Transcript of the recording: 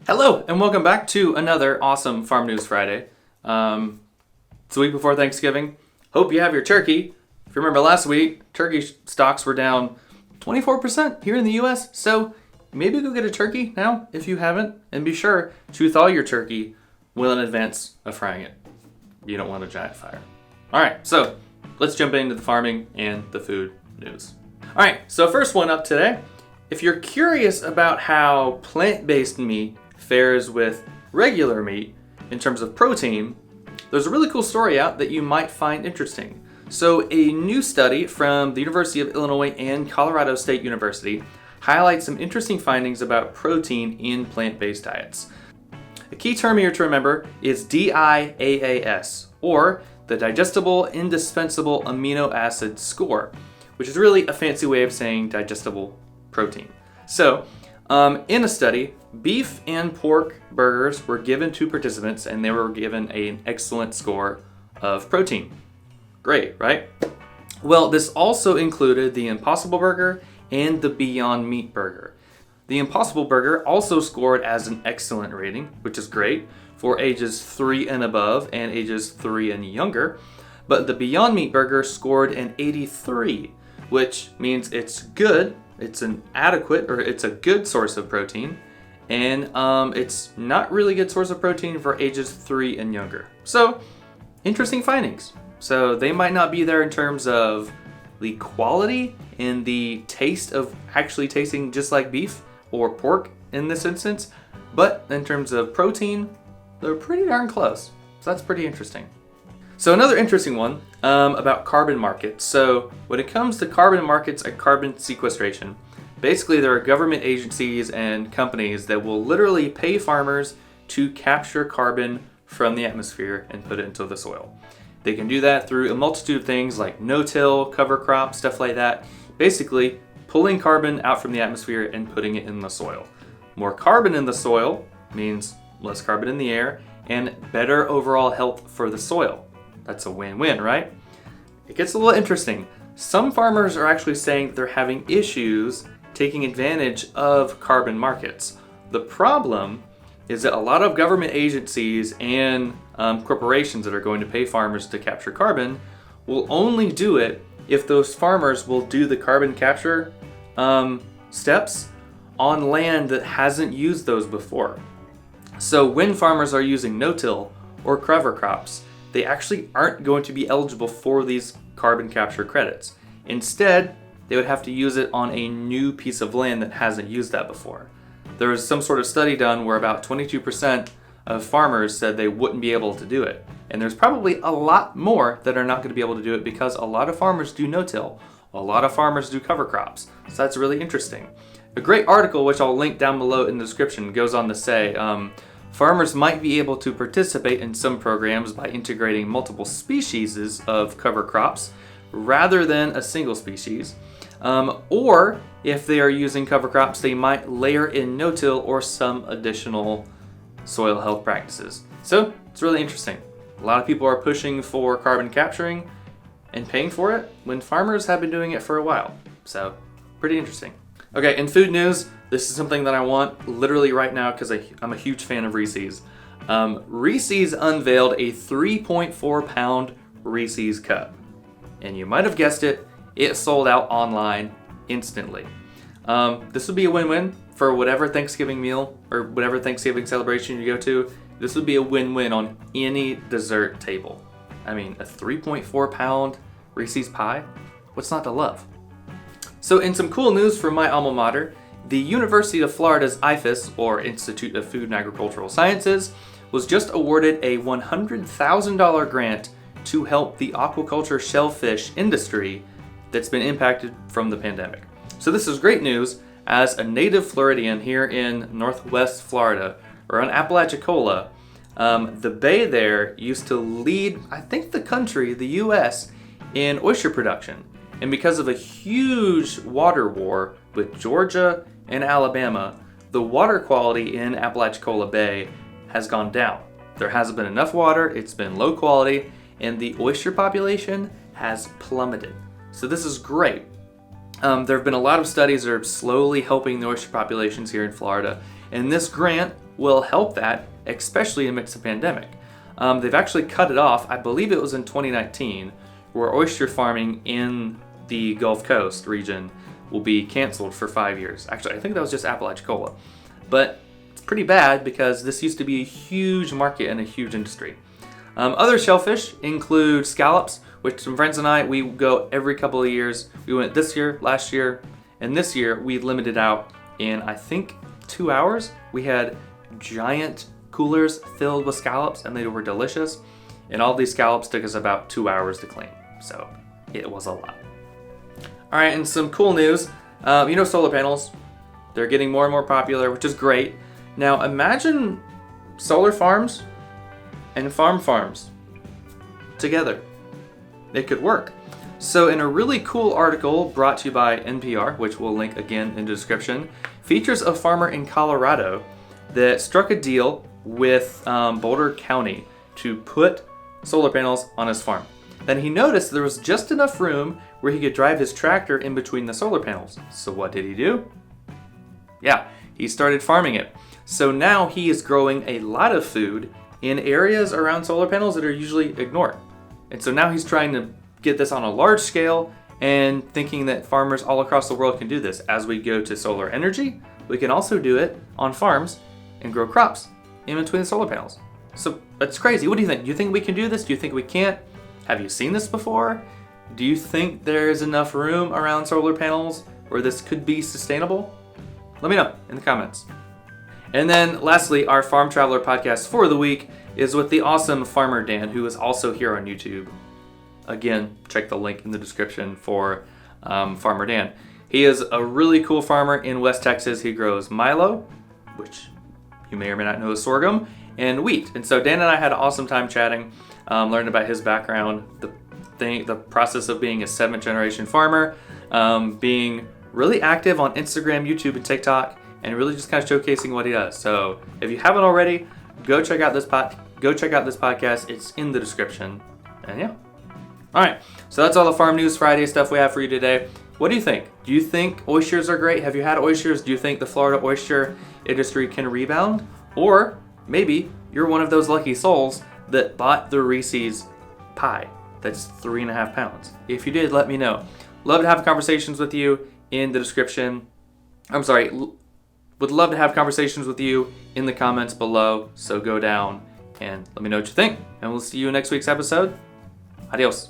Hello, and welcome back to another awesome Farm News Friday. It's the week before Thanksgiving. Hope you have your turkey. If you remember last week, turkey stocks were down 24% here in the US, so maybe go get a turkey now if you haven't, and be sure to thaw your turkey well in advance of frying it. You don't want a giant fire. Alright, so let's jump into the farming and the food news. Alright, so first one up today. If you're curious about how plant-based meat fares with regular meat in terms of protein, there's a really cool story out that you might find interesting. So a new study from the University of Illinois and Colorado State University highlights some interesting findings about protein in plant-based diets. A key term here to remember is DIAAS, or the Digestible Indispensable Amino Acid Score, which is really a fancy way of saying digestible protein. So, in a study, beef and pork burgers were given to participants and they were given an excellent score of protein. Great, right? Well, this also included the Impossible Burger and the Beyond Meat Burger. The Impossible Burger also scored as an excellent rating, which is great, for ages 3 and above and ages 3 and younger. But the Beyond Meat Burger scored an 83, which means it's good, it's an adequate, or it's a good source of protein, and it's not really good source of protein for ages 3 and younger. So, interesting findings. So they might not be there in terms of the quality and the taste of actually tasting just like beef or pork in this instance, but in terms of protein, they're pretty darn close. So that's pretty interesting. So another interesting one about carbon markets. So when it comes to carbon markets and carbon sequestration, basically there are government agencies and companies that will literally pay farmers to capture carbon from the atmosphere and put it into the soil. They can do that through a multitude of things like no-till, cover crop, stuff like that. Basically, pulling carbon out from the atmosphere and putting it in the soil. More carbon in the soil means less carbon in the air and better overall health for the soil. That's a win-win, right? It gets a little interesting. Some farmers are actually saying that they're having issues taking advantage of carbon markets. The problem is that a lot of government agencies and corporations that are going to pay farmers to capture carbon will only do it if those farmers will do the carbon capture steps on land that hasn't used those before. So when farmers are using no-till or cover crops, they actually aren't going to be eligible for these carbon capture credits. Instead, they would have to use it on a new piece of land that hasn't used that before. There was some sort of study done where about 22% of farmers said they wouldn't be able to do it. And there's probably a lot more that are not going to be able to do it because a lot of farmers do no-till. A lot of farmers do cover crops. So that's really interesting. A great article, which I'll link down below in the description, goes on to say farmers might be able to participate in some programs by integrating multiple species of cover crops rather than a single species. Or if they are using cover crops, they might layer in no-till or some additional soil health practices. So it's really interesting. A lot of people are pushing for carbon capturing and paying for it when farmers have been doing it for a while. So pretty interesting. Okay, in food news, this is something that I want literally right now because I'm a huge fan of Reese's. Reese's unveiled a 3.4 pound Reese's cup. And you might have guessed it, it sold out online instantly. This would be a win-win for whatever Thanksgiving meal or whatever Thanksgiving celebration you go to. This would be a win-win on any dessert table. I mean, a 3.4 pound Reese's pie? What's not to love? So in some cool news from my alma mater, the University of Florida's IFAS, or Institute of Food and Agricultural Sciences, was just awarded a $100,000 grant to help the aquaculture shellfish industry that's been impacted from the pandemic. So this is great news as a native Floridian here in Northwest Florida, or on Apalachicola. The bay there used to lead, I think, the country, the US, in oyster production. And because of a huge water war with Georgia and Alabama, the water quality in Apalachicola Bay has gone down. There hasn't been enough water, it's been low quality, and the oyster population has plummeted. So this is great. There have been a lot of studies that are slowly helping the oyster populations here in Florida, and this grant will help that, especially amidst the pandemic. They've actually cut it off, I believe it was in 2019, where oyster farming in the Gulf Coast region will be canceled for 5 years. Actually, I think that was just Apalachicola. But it's pretty bad because this used to be a huge market and a huge industry. Other shellfish include scallops, which some friends and I, we go every couple of years. We went this year, last year, and this year we limited out in, I think, 2 hours. We had giant coolers filled with scallops and they were delicious. And all these scallops took us about 2 hours to clean. So it was a lot. All right, and some cool news. Solar panels, they're getting more and more popular, which is great. Now imagine solar farms and farms together. It could work. So in a really cool article brought to you by NPR, which we'll link again in the description, features a farmer in Colorado that struck a deal with Boulder County to put solar panels on his farm. Then he noticed there was just enough room where he could drive his tractor in between the solar panels. So what did he do? Yeah, he started farming it. So now he is growing a lot of food in areas around solar panels that are usually ignored. And so now he's trying to get this on a large scale and thinking that farmers all across the world can do this. As we go to solar energy, we can also do it on farms and grow crops in between the solar panels. So that's crazy. What do you think? Do you think we can do this? Do you think we can't? Have you seen this before? Do you think there's enough room around solar panels where this could be sustainable? Let me know in the comments. And then lastly, our Farm Traveler podcast for the week is with the awesome Farmer Dan, who is also here on YouTube. Again, check the link in the description for Farmer Dan. He is a really cool farmer in West Texas. He grows milo, which you may or may not know is sorghum, and wheat. And so Dan and I had an awesome time chatting, learned about his background, the process of being a 7th generation farmer, being really active on Instagram, YouTube, and TikTok, and really just kind of showcasing what he does. So if you haven't already, go check out this podcast. It's in the description. And yeah. All right. So that's all the Farm News Friday stuff we have for you today. What do you think? Do you think oysters are great? Have you had oysters? Do you think the Florida oyster industry can rebound? Or maybe you're one of those lucky souls that bought the Reese's pie that's 3.5 pounds. If you did, let me know. Love to have conversations with you in the description. Would love to have conversations with you in the comments below. So go down and let me know what you think. And we'll see you in next week's episode. Adios.